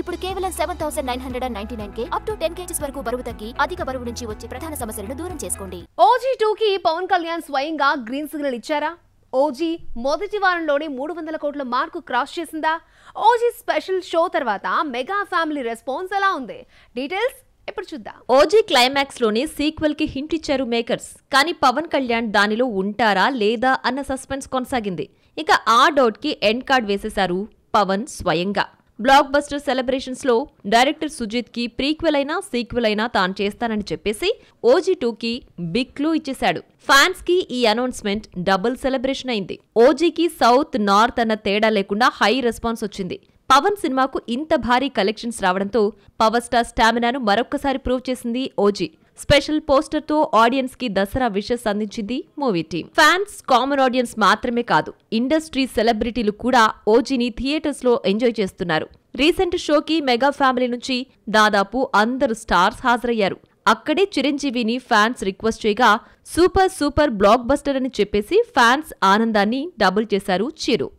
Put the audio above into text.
ఇప్పుడు కేవలం 7999K up to 10 kgs వరకు బరువు తగ్గి అధిక బరువు నుంచి వచ్చే ప్రధాన సమస్యలను దూరం చేసుకోండి. ఓజీ 2కి పవన్ కళ్యాణ్ స్వయంగా గ్రీన్ సిగ్నల్ ఇచ్చారా? ఓజీ మొదటి వారంలోనే 300 కోట్ల మార్కు క్రాస్ చేసిందా? ఓజీ స్పెషల్ షో తర్వాత మెగా ఫ్యామిలీ రెస్పాన్స్ ఎలా ఉంది? డీటెయిల్స్ ఇప్పుడు చూద్దాం. ఓజీ క్లైమాక్స్ లోనే సీక్వెల్ కి హింట్ ఇచ్చారు మేకర్స్. కానీ పవన్ కళ్యాణ్ దానిలో ఉంటారా లేదా అన్న సస్పెన్స్ కొనసాగింది. ఇక ఆ డౌట్ కి ఎండ్ కార్డ్ వేసేశారు పవన్ స్వయంగా. బ్లాక్ బస్టర్ సెలబ్రేషన్స్ లో డైరెక్టర్ సుజిత్ కి ప్రీక్వెల్ అయినా సీక్వెల్ అయినా తాను చేస్తానని చెప్పేసి ఓజీ 2కి బిగ్ క్లూ ఇచ్చేశాడు. ఫ్యాన్స్ కి ఈ అనౌన్స్మెంట్ డబుల్ సెలబ్రేషన్ అయింది. ఓజీకి సౌత్ నార్త్ అన్న తేడా లేకుండా హై రెస్పాన్స్ వచ్చింది. పవన్ సినిమాకు ఇంత భారీ కలెక్షన్స్ రావడంతో పవర్ స్టార్ స్టామినాను మరొక్కసారి ప్రూవ్ చేసింది ఓజీ. స్పెషల్ పోస్టర్ తో ఆడియన్స్ కి దసరా విషెస్ అందించింది movie team. Fans, common audience మాత్రమే కాదు, ఇండస్ట్రీ సెలబ్రిటీలు కూడా ఓజీని థియేటర్స్ లో ఎంజాయ్ చేస్తున్నారు. రీసెంట్ షోకి మెగా ఫ్యామిలీ నుంచి దాదాపు అందరు స్టార్స్ హాజరయ్యారు. అక్కడే చిరంజీవిని ఫ్యాన్స్ రిక్వెస్ట్ చేయగా సూపర్ బ్లాక్ బస్టర్ అని చెప్పేసి ఫ్యాన్స్ ఆనందాన్ని డబుల్ చేశారు చిరు.